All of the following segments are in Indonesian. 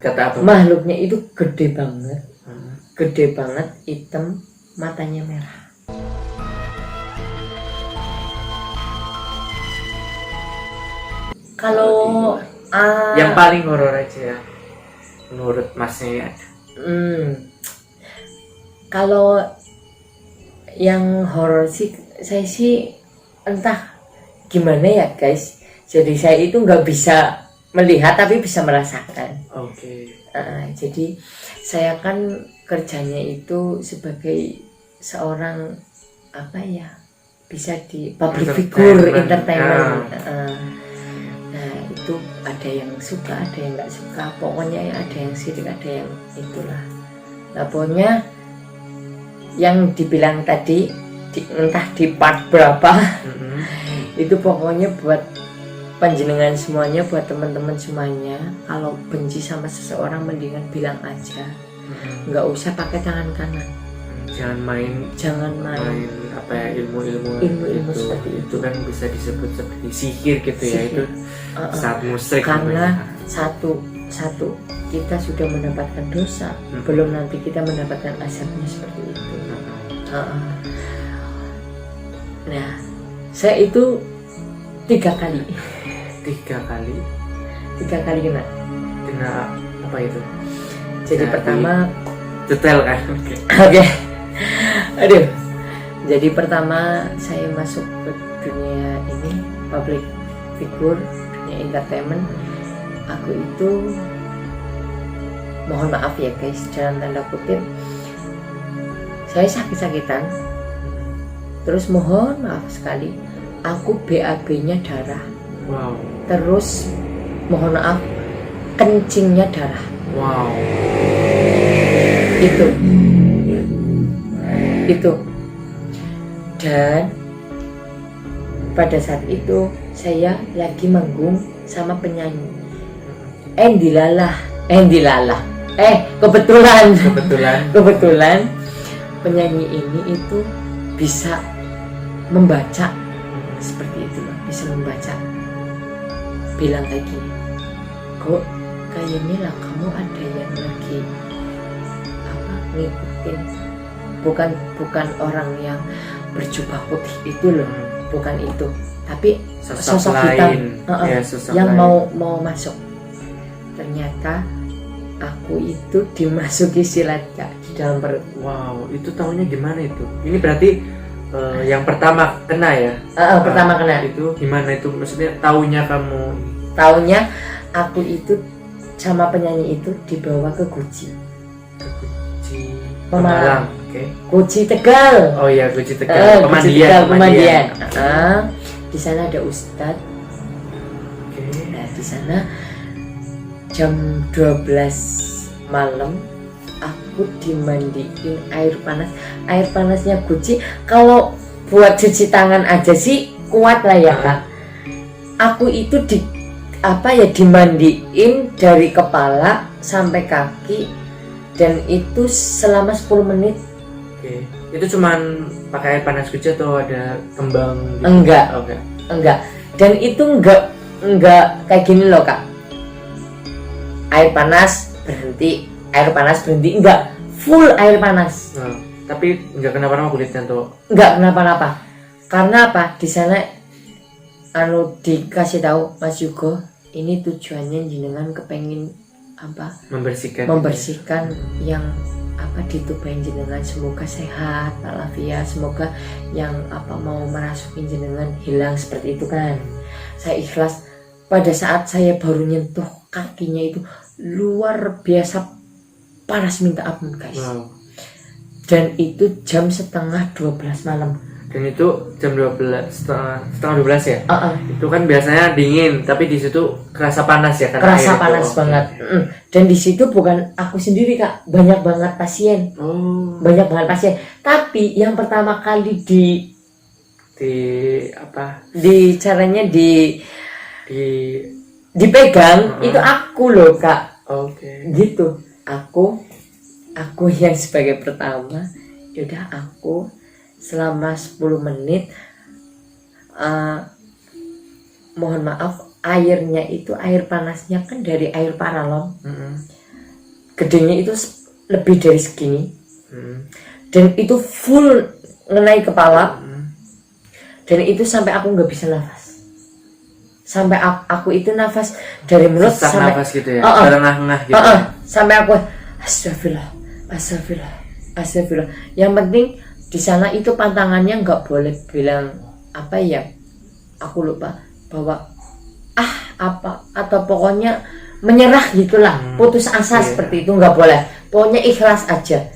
Kata apa? Makhluknya itu gede banget. Gede banget, hitam, matanya merah. Kalau yang paling horor aja ya, menurut masnya ya. Kalau yang horor sih, saya sih entah gimana ya guys. Jadi saya itu nggak bisa melihat tapi bisa merasakan. Oke. Jadi saya kan kerjanya itu sebagai seorang apa ya, bisa di public figure, entertainment. Nah itu ada yang suka, ada yang nggak suka. Pokoknya ada yang sirik, ada yang itulah. Nah pokoknya yang dibilang tadi entah di part berapa, itu pokoknya buat panjenengan semuanya, buat teman-teman semuanya, kalau benci sama seseorang mendingan bilang aja, nggak usah pakai tangan kanan. Jangan main apa ya, ilmu seperti itu kan bisa disebut seperti sihir gitu ya. Itu saat musrik karena satu kita sudah mendapatkan dosa, belum nanti kita mendapatkan azabnya seperti itu. Nah saya itu 3 kali kena apa itu? Jadi pertama detail kan. Oke. Aduh. Jadi pertama saya masuk ke dunia ini public figure, dunia entertainment. Aku itu mohon maaf ya guys, dalam tanda kutip saya sakit-sakitan. Terus mohon maaf sekali, aku BAB-nya darah. Wow. Terus mohon maaf, kencingnya darah. Wow. Itu. Dan pada saat itu saya lagi manggung sama penyanyi. Kebetulan penyanyi ini itu bisa membaca seperti itu, bisa membaca. Bilang kayak gini, kok kayaknya lah kamu ada yang lagi ngikutin, bukan orang yang berjubah putih itu loh, bukan itu, tapi sosok hitam yang lain. mau masuk. Ternyata aku itu dimasuki silat Kak, di dalam perut. Wow, itu tahunya gimana itu? Ini berarti yang pertama kena ya? Pertama kena. Itu gimana itu? Maksudnya tahunya kamu? Tahunya aku itu sama penyanyi itu dibawa ke Guci. Pemalang. Okay. Guci Tegal. Oh iya, Guci Tegal. Pemandian. Di sana ada ustadz. Okay. Nah, di sana jam 12 malam aku dimandiin air panas. Air panasnya Guci kalau buat cuci tangan aja sih kuat lah ya Kak. Aku itu dimandiin dari kepala sampai kaki. Dan itu selama 10 menit. Oke. Itu cuman pakai air panas Guci atau ada kembang gitu? Enggak. Dan itu enggak kayak gini loh Kak. Air panas berhenti, enggak. Full air panas. Tapi enggak kenapa-napa kulitnya tuh? Enggak kenapa-napa. Karena apa? Di sana dikasih tahu Mas Yugo, ini tujuannya jenengan kepengin membersihkan yang di tubuh jenengan, semoga sehat walafiat, semoga yang mau merasukin jenengan hilang, seperti itu kan. Saya ikhlas. Pada saat saya baru nyentuh kakinya itu luar biasa panas minta ampun guys. Wow. Dan itu jam setengah 12 malam. Dan itu jam 12, setengah 12 ya? Itu kan biasanya dingin, tapi di situ kerasa panas ya? Kerasa panas banget. Dan di situ bukan aku sendiri Kak, banyak banget pasien. Tapi yang pertama kali dipegang itu aku loh Kak. Gitu. Aku yang sebagai pertama. Yaudah aku selama 10 menit mohon maaf, airnya itu air panasnya kan dari air paralon. gedenya itu lebih dari segini, Hmm. dan itu full ngenai kepala, dan itu sampai aku nggak bisa nafas, sampai aku itu nafas dari mulut Sesak sampai nafas gitu ya, terengah-engah gitu. sampai aku astagfirullah, astagfirullah, astagfirullah. Yang penting di sana itu pantangannya nggak boleh bilang apa ya, aku lupa, bahwa apa atau pokoknya menyerah gitulah, putus asa seperti itu nggak boleh, pokoknya ikhlas aja.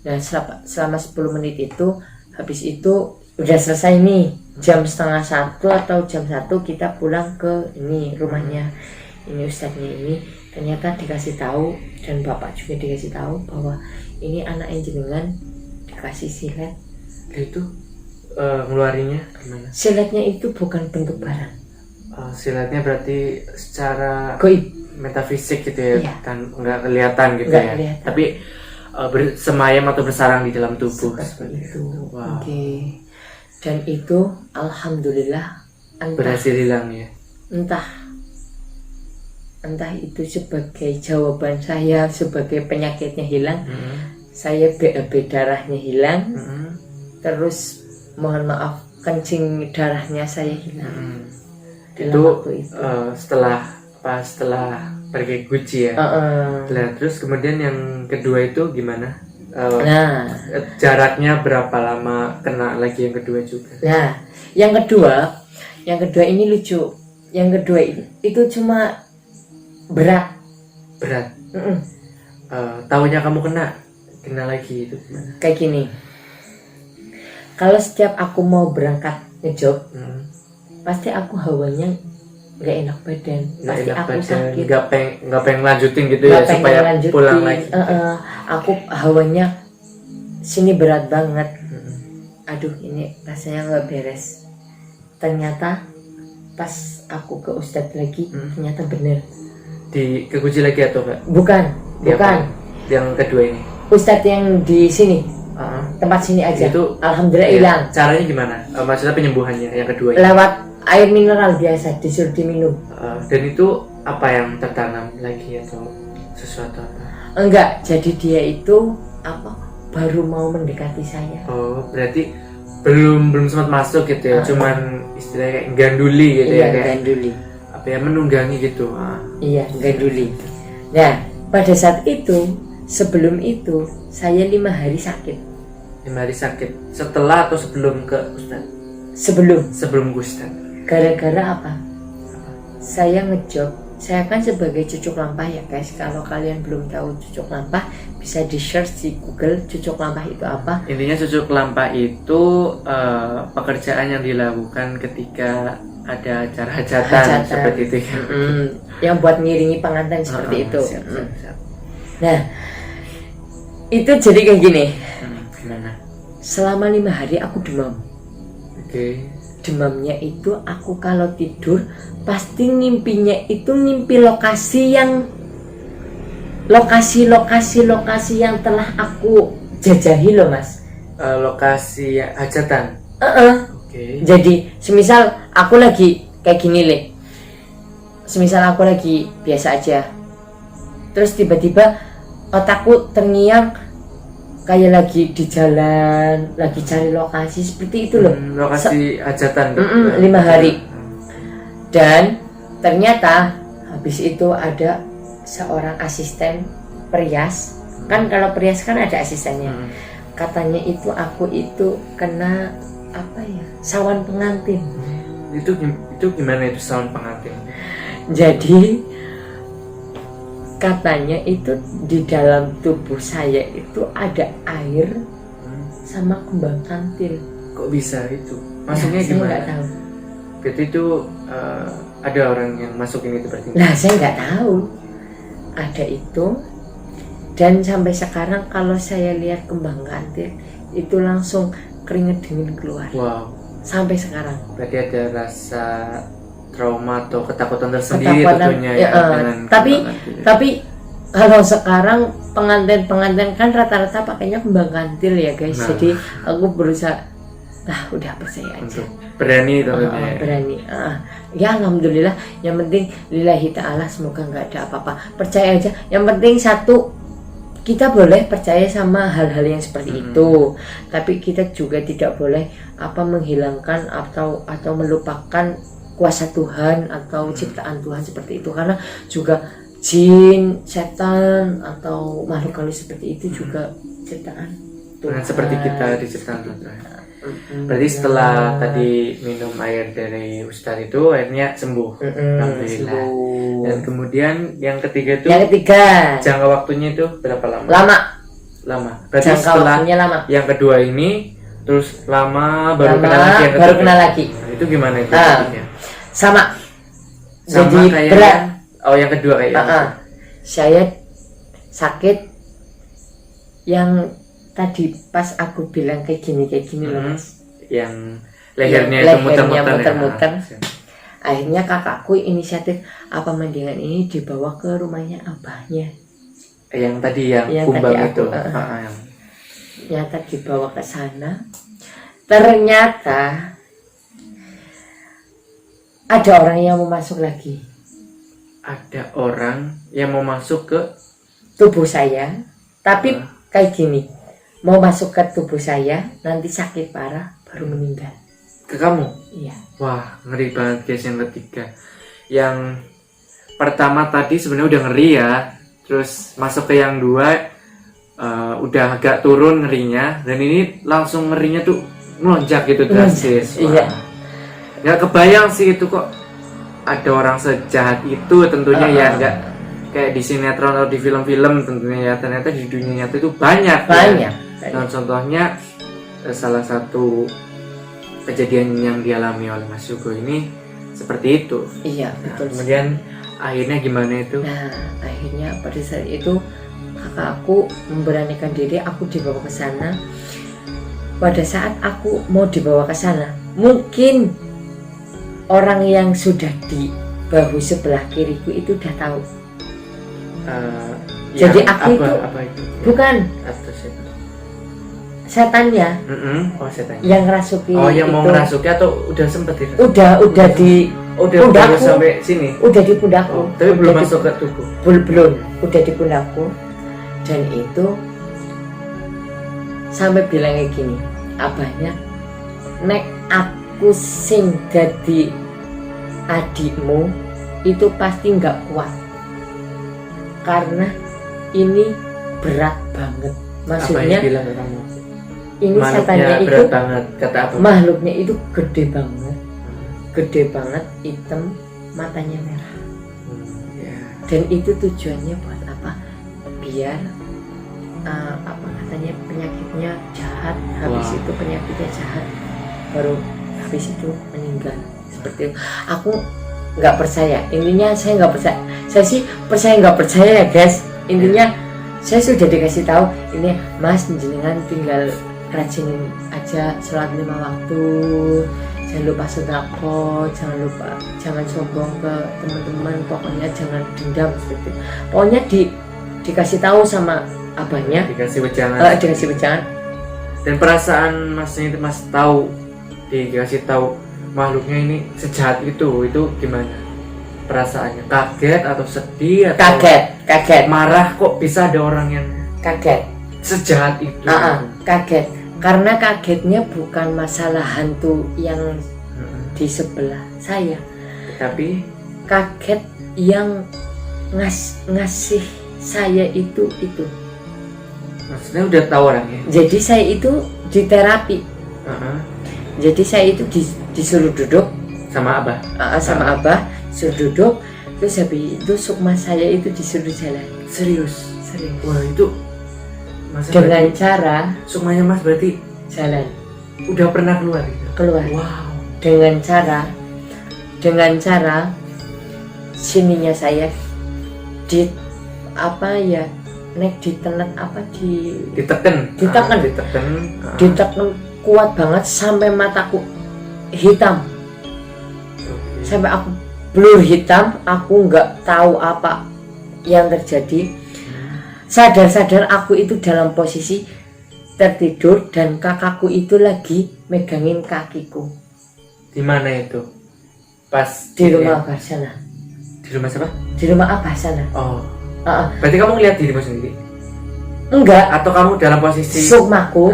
Nah selama 10 menit itu, habis itu udah selesai nih, jam setengah 1 atau jam 1 kita pulang ke ini rumahnya ini ustadznya ini. Ternyata dikasih tahu, dan bapak juga dikasih tahu bahwa ini anak jenengan dikasih silet. Itu ngeluarinnya gimana? Siletnya itu bukan bentuk barang, Silatnya berarti secara goib, metafisik gitu ya, Iya. nggak kelihatan gitu Nggak ya, kelihatan. tapi bersemayam atau bersarang di dalam tubuh seperti itu. Wow. Oke. Dan itu alhamdulillah Berhasil hilang ya. entah itu sebagai jawaban saya, sebagai penyakitnya hilang, saya BAB darahnya hilang, terus mohon maaf kencing darahnya saya hilang. Dalam Itu waktu itu. setelah pergi Gucci ya. Nah, terus kemudian yang kedua itu gimana? Nah, Jaraknya berapa lama kena lagi yang kedua juga? Nah, yang kedua ini lucu. Yang kedua itu cuma berat. Tahunya kamu kena lagi itu gimana? Kayak gini. Kalau setiap aku mau berangkat ngejob, pasti aku hawanya nggak enak badan, pasti aku sakit, nggak pengen lanjutin gitu nggak ya, pengen supaya lanjutin. pulang lagi. Aku hawanya sini berat banget. Aduh, ini rasanya nggak beres. Ternyata pas aku ke Ustadz lagi, ternyata bener. Ke Gucci lagi atau enggak? Bukan. Yang kedua ini. Ustadz yang di sini, tempat sini aja. Itu alhamdulillah ya, hilang. Caranya gimana? Maksudnya penyembuhannya yang kedua ini? Lewat air mineral biasa, disuruh diminum. Dan itu apa yang tertanam lagi atau sesuatu apa? Enggak, jadi dia itu baru mau mendekati saya. Oh, berarti belum sempat masuk gitu ya, cuman istilahnya kayak ganduli gitu Iya, ya, kayak ganduli. apa ya, menunggangi gitu. Iya, ganduli. Nah, pada saat itu, sebelum itu saya 5 hari sakit. 5 hari sakit. Setelah atau sebelum ke Ustadz? Sebelum ke Ustadz. gara-gara apa? Saya ngejob. Saya kan sebagai cucuk lampah ya guys. Kalau kalian belum tahu cucuk lampah, bisa di search di Google cucuk lampah itu apa. Intinya cucuk lampah itu pekerjaan yang dilakukan ketika ada acara hajatan seperti itu ya. Yang buat ngiringi pengantin seperti itu. Siap. Nah, itu jadi kayak gini. Gimana? Selama 5 hari aku demam. Oke. Demamnya itu aku kalau tidur pasti ngimpinya itu ngimpi lokasi yang yang telah aku jajahi loh mas. Lokasi hajatan. Oke. Jadi semisal aku lagi kayak gini Le, semisal aku lagi biasa aja, terus tiba-tiba otakku terngiang kayak lagi di jalan, lagi cari lokasi seperti itu loh. Lokasi hajatan. 5 hari. Dan ternyata habis itu ada seorang asisten perias. Kan kalau perias kan ada asistennya. Katanya itu aku itu kena apa ya? Sawan pengantin. Itu gimana itu sawan pengantin? Jadi katanya itu di dalam tubuh saya itu ada air sama kembang kantil. Kok bisa itu? Maksudnya Saya gimana? nggak tahu. Berarti itu ada orang yang masukin itu berarti? Nah saya nggak tahu ada itu. Dan sampai sekarang kalau saya lihat kembang kantil itu langsung keringet dingin keluar. Wow. Sampai sekarang. Berarti ada rasa trauma atau ketakutan tersendiri tentunya ya, dengan tapi kalau sekarang pengantin kan rata-rata pakainya kembang kantil ya guys. Jadi aku berusaha udah percaya aja. Berani tentunya. Berani. Ya alhamdulillah. Yang penting lillahi ta'ala, semoga nggak ada apa-apa. Percaya aja. Yang penting satu, kita boleh percaya sama hal-hal yang seperti itu, tapi kita juga tidak boleh menghilangkan atau melupakan kuasa Tuhan atau ciptaan Tuhan seperti itu, karena juga jin, setan atau makhluk halus seperti itu juga ciptaan Tuhan. Seperti kita diciptakan Tuhan. Berarti setelah tadi minum air dari Ustadz itu akhirnya sembuh. Alhamdulillah. Dan kemudian yang ketiga itu, jangka waktunya itu berapa lama? Lama. Berarti Jangka setelah waktunya lama. Yang kedua ini terus lama baru kenal lagi yang baru ketiga. kenal lagi. Nah, itu gimana itu jadinya? Sama jadi kayak berat. Yang kedua kayak saya sakit yang tadi pas aku bilang kayak gini loh Mas, yang lehernya itu muter-muter. Akhirnya kakakku inisiatif mendingan ini dibawa ke rumahnya abahnya, yang tadi yang kumbang itu. Ternyata dibawa ke sana, ternyata ada orang yang mau masuk lagi. Ada orang yang mau masuk ke tubuh saya, tapi kayak gini, mau masuk ke tubuh saya, nanti sakit parah, baru meninggal. Ke kamu? Iya. Wah, ngeri banget guys yang ketiga. Yang pertama tadi sebenarnya udah ngeri ya, terus masuk ke yang dua udah agak turun ngerinya, dan ini langsung ngerinya tuh melonjak gitu drastis. Iya. Nggak kebayang sih itu kok ada orang sejahat itu tentunya ya, nggak kayak di sinetron atau di film-film tentunya ya, ternyata di dunia nyata itu banyak. Ya. Dan contohnya salah satu kejadian yang dialami oleh Mas Yugo ini seperti itu. Iya, betul. Kemudian akhirnya gimana itu? Nah, akhirnya pada saat itu kakakku memberanikan diri, aku dibawa ke sana. Pada saat aku mau dibawa ke sana, mungkin orang yang sudah di bahu sebelah kiriku itu udah tahu. Jadi aku apa itu? Bukan setannya. Oh, setannya. Yang ngerasuki. Oh, yang itu. mau ngerasuki atau udah sempet itu? Udah di pundakku sampai sini. Udah di pundakku. Tapi belum masuk ke tubuh. Belum. Udah di pundakku. Dan itu sampai bilangnya gini, abahnya, nek aku sing dadi adikmu itu pasti nggak kuat karena ini berat banget. Maksudnya apa yang bilang ke kamu? Ini setannya itu berat banget, kata apa? Makhluknya itu gede banget, hitam, matanya merah. Dan itu tujuannya buat apa? Biar katanya penyakitnya jahat, habis itu penyakitnya jahat, baru habis itu meninggal. Seperti itu. Aku nggak percaya, intinya saya nggak percaya. Saya sih percaya nggak percaya ya guys, intinya saya sudah dikasih tahu ini Mas, jenengan tinggal rajinin aja sholat 5 waktu, jangan lupa sedekah, jangan sombong ke teman-teman, pokoknya jangan dendam seperti itu. Pokoknya dikasih tahu sama abahnya, dikasih wejangan. Dan perasaan Masnya itu, Mas tahu dikasih tahu makhluknya ini sejahat itu gimana perasaannya? Kaget atau sedih atau kaget, marah, kok bisa ada orang yang kaget sejahat itu? Kaget, karena kagetnya bukan masalah hantu yang di sebelah saya, tapi kaget yang ngasih saya itu. Maksudnya udah tahu orangnya. Jadi saya itu di terapi. Jadi saya itu disuruh duduk sama abah. Abah suruh duduk, terus habis itu sukma saya itu disuruh jalan. Serius. Wah, itu Mas dengan cara sukmanya Mas berarti jalan. Udah pernah keluar gitu? Keluar. Wow. Dengan cara sininya saya ditekan kuat banget sampai mataku hitam. Sampai aku blur hitam, aku nggak tahu apa yang terjadi. Sadar aku itu dalam posisi tertidur dan kakakku itu lagi megangin kakiku. Di mana itu? Pas di rumah abah sana. Di rumah siapa? Di rumah abah sana. Oh. Berarti kamu ngeliat dirimu sendiri? Enggak. Atau kamu dalam posisi sukmaku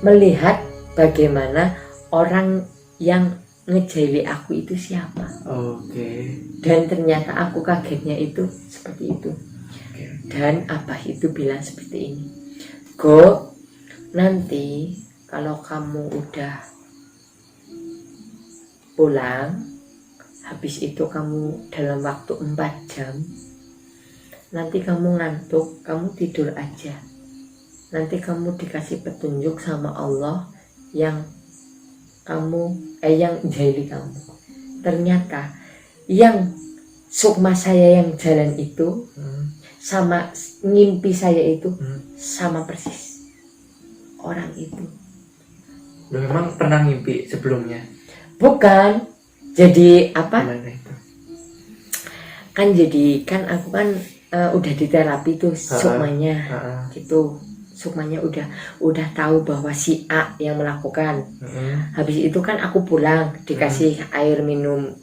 melihat bagaimana orang yang ngejaili aku itu siapa. Dan ternyata aku kagetnya itu seperti itu. Dan abah itu bilang seperti ini, Go, nanti kalau kamu udah pulang, habis itu kamu dalam waktu 4 jam, nanti kamu ngantuk, kamu tidur aja. Nanti kamu dikasih petunjuk sama Allah yang yang jaili kamu. Ternyata yang sukma saya yang jalan itu sama ngimpi saya itu sama persis orang itu. Memang pernah ngimpi sebelumnya? Bukan. Jadi apa? Gimana itu? Kan jadi kan aku kan udah di terapi tuh sukmanya gitu. Sukmanya udah tahu bahwa si A yang melakukan. Habis itu kan aku pulang dikasih air minum.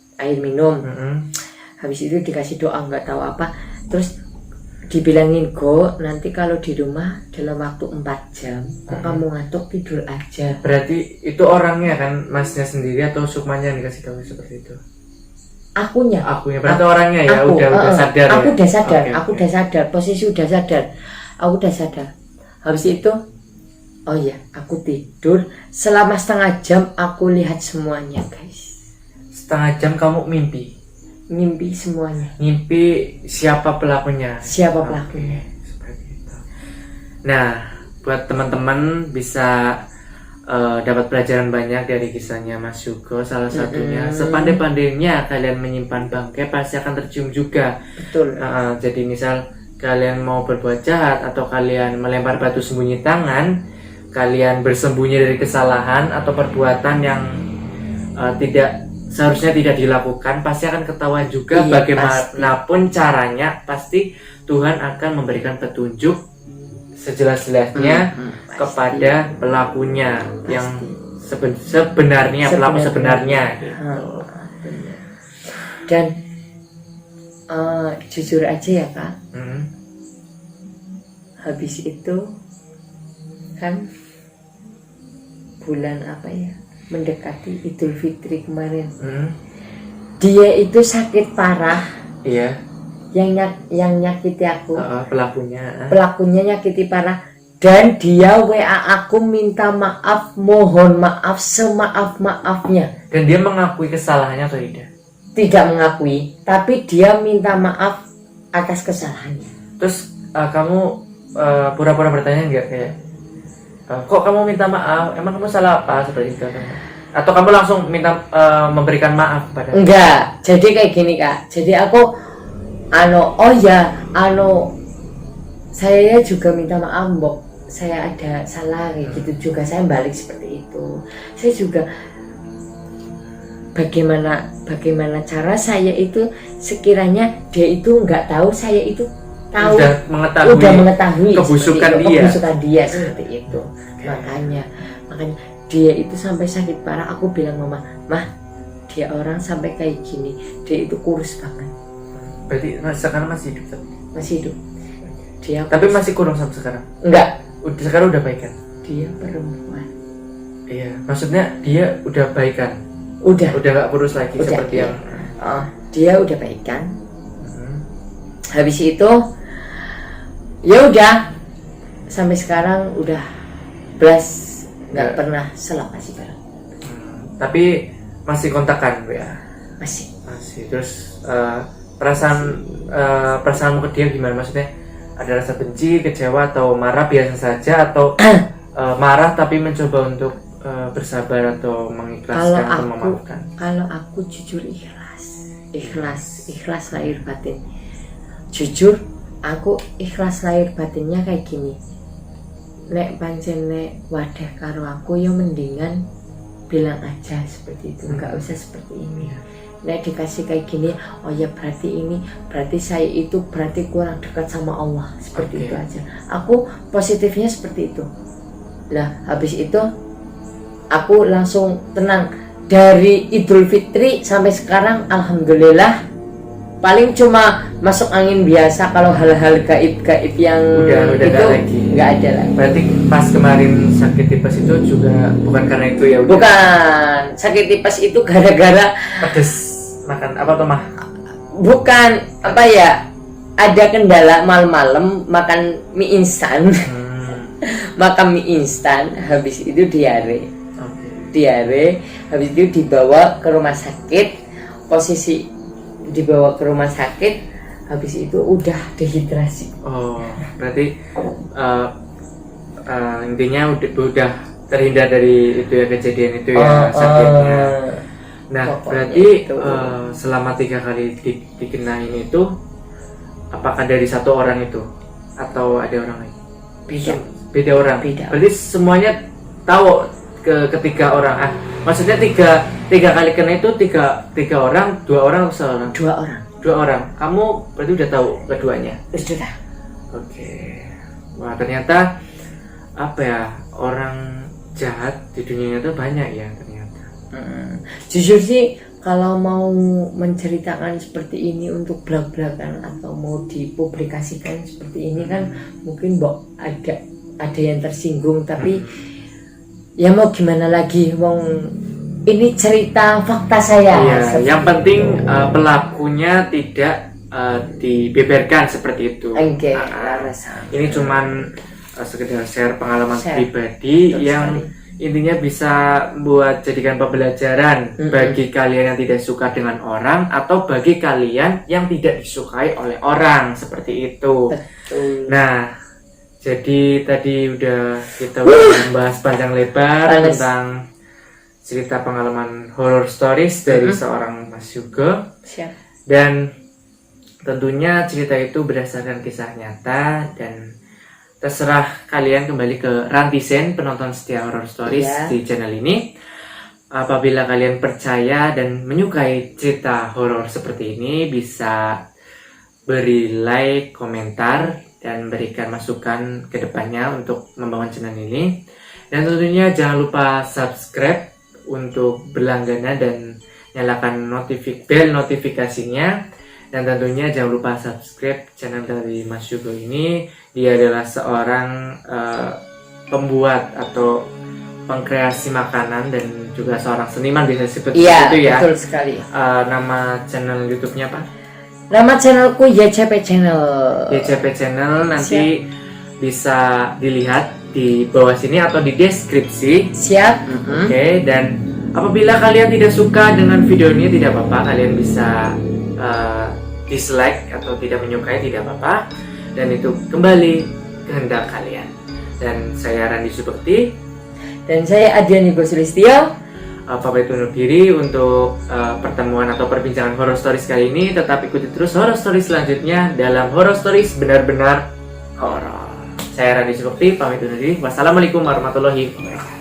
Habis itu dikasih doa nggak tahu apa. Terus dibilangin, Go, nanti kalau di rumah dalam waktu 4 jam kok kamu ngantuk, tidur aja. Berarti itu orangnya kan, masnya sendiri atau sukmanya yang dikasih tahu seperti itu? Akunya. Berarti orangnya ya udah sadar. Aku udah sadar, aku udah sadar, posisi udah sadar. Aku udah sadar. Habis itu, oh ya, aku tidur selama setengah jam, aku lihat semuanya, guys. Setengah jam kamu mimpi? Mimpi semuanya. Mimpi siapa pelakunya? Siapa pelakunya? Seperti itu. Nah, buat teman-teman bisa dapat pelajaran banyak dari kisahnya Mas Yugo. Salah satunya, sepandai-pandainya kalian menyimpan bangkai pasti akan tercium juga. Betul. Jadi misal kalian mau berbuat jahat atau kalian melempar batu sembunyi tangan, kalian bersembunyi dari kesalahan atau perbuatan yang seharusnya tidak dilakukan, pasti akan ketahuan juga. Bagaimanapun caranya, pasti Tuhan akan memberikan petunjuk sejelas-jelasnya kepada pelakunya yang sebenarnya, pelaku sebenarnya gitu. Dan jujur aja ya Kak, habis itu kan bulan apa ya, mendekati Idul Fitri kemarin, dia itu sakit parah. Iya. Yang nyakiti aku, pelakunya nyakiti parah, dan dia WA aku minta maaf, mohon maaf semaaf-maafnya. Dan dia mengakui kesalahannya atau tidak? Tidak mengakui, tapi dia minta maaf atas kesalahannya. Terus kamu pura-pura bertanya nggak kayak, kok kamu minta maaf? Emang kamu salah apa seperti itu? Atau kamu langsung minta memberikan maaf pada? Enggak, jadi kayak gini Kak. Jadi aku saya juga minta maaf, Mbok. Saya ada salah kayak gitu juga. Saya balik seperti itu. Saya juga bagaimana cara saya itu sekiranya dia itu nggak tahu, saya itu tahu, udah mengetahui kebusukan dia seperti itu. Makanya dia itu sampai sakit parah. Aku bilang mah dia orang sampai kayak gini, dia itu kurus banget. Berarti sekarang masih hidup? Masih hidup. Dia tapi masih kurang sampai sekarang? Enggak. Sekarang udah baikan? Dia perempuan. Iya, maksudnya dia udah baikan? Udah gak kurus lagi seperti yang... dia udah baikan. Habis itu ya udah sampai sekarang udah belas nggak pernah selepas itu. Tapi masih kontakan Bu ya? Masih. Terus perasaanmu ke dia gimana? Maksudnya ada rasa benci, kecewa, atau marah biasa saja, atau marah tapi mencoba untuk bersabar atau mengikhlaskan atau memaafkan? Kalau aku jujur ikhlas lahir batin. Jujur aku ikhlas lahir batinnya kayak gini. Nek pancen nek wadah karo aku ya mendingan bilang aja seperti itu, nggak usah seperti ini. Nek dikasih kayak gini, oh ya berarti saya itu berarti kurang dekat sama Allah, seperti itu aja. Aku positifnya seperti itu. Lah habis itu aku langsung tenang. Dari Idul Fitri sampai sekarang alhamdulillah, paling cuma masuk angin biasa. Kalau hal-hal gaib-gaib yang udah itu gak lagi. nggak ada lagi. Berarti pas kemarin sakit tipes itu juga bukan karena itu ya? Udah. Bukan, sakit tipes itu gara-gara Pedes makan apa tuh mah? bukan apa ya, ada kendala malam-malam makan mie instan. Makan mie instan, habis itu diare. Diare, habis itu dibawa ke rumah sakit. Posisi dibawa ke rumah sakit, habis itu udah dehidrasi. Oh, berarti intinya udah terhindar dari itu ya, kejadian itu ya, sakitnya. Nah, berarti selama 3 kali dikenain itu, apakah dari satu orang itu atau ada orang lain? Beda orang. Berarti semuanya tahu ketiga orang. Maksudnya tiga kali kena itu tiga orang, 2 orang atau seorang? 2 orang. 2 orang. Kamu berarti udah tahu keduanya? Sudah. Oke. Wah, ternyata apa ya, orang jahat di dunia itu banyak ya ternyata. Jujur sih, kalau mau menceritakan seperti ini untuk blak-blakan atau mau dipublikasikan seperti ini kan mungkin ada yang tersinggung, tapi ya mau gimana lagi, wong ini cerita fakta saya. Iya, yang penting pelakunya tidak dibeberkan seperti itu. Ini cuman sekedar share pengalaman pribadi. Betul yang sekali. Intinya bisa buat jadikan pembelajaran bagi kalian yang tidak suka dengan orang atau bagi kalian yang tidak disukai oleh orang, seperti itu. Betul. Nah, jadi tadi udah kita membahas panjang lebar tentang cerita pengalaman horror stories dari seorang Mas Yugo. Siap. Dan tentunya cerita itu berdasarkan kisah nyata, dan terserah kalian kembali ke Rantisen, penonton setia horror stories di channel ini. Apabila kalian percaya dan menyukai cerita horror seperti ini, bisa beri like, komentar, dan berikan masukan ke depannya untuk membangun channel ini. Dan tentunya jangan lupa subscribe untuk berlangganan dan nyalakan bel notifikasinya. Dan tentunya jangan lupa subscribe channel dari Mas Yugo ini. Dia adalah seorang pembuat atau pengkreasi makanan dan juga seorang seniman, bisa seperti itu ya. Betul sekali. Nama channel YouTube-nya apa? Nama channelku YCP Channel. YCP Channel nanti bisa dilihat di bawah sini atau di deskripsi. Siap. Oke, dan apabila kalian tidak suka dengan video ini, tidak apa-apa, kalian bisa dislike atau tidak menyukai, tidak apa-apa, dan itu kembali kehendak kalian. Dan saya Randi Subekti, dan saya Adian Yugo Sulistyo. Pamit undur diri untuk pertemuan atau perbincangan horror stories kali ini. Tetap ikuti terus horror stories selanjutnya dalam horror stories benar-benar horror. Saya Randi Subekti, pamit undur diri. Wassalamualaikum warahmatullahi wabarakatuh.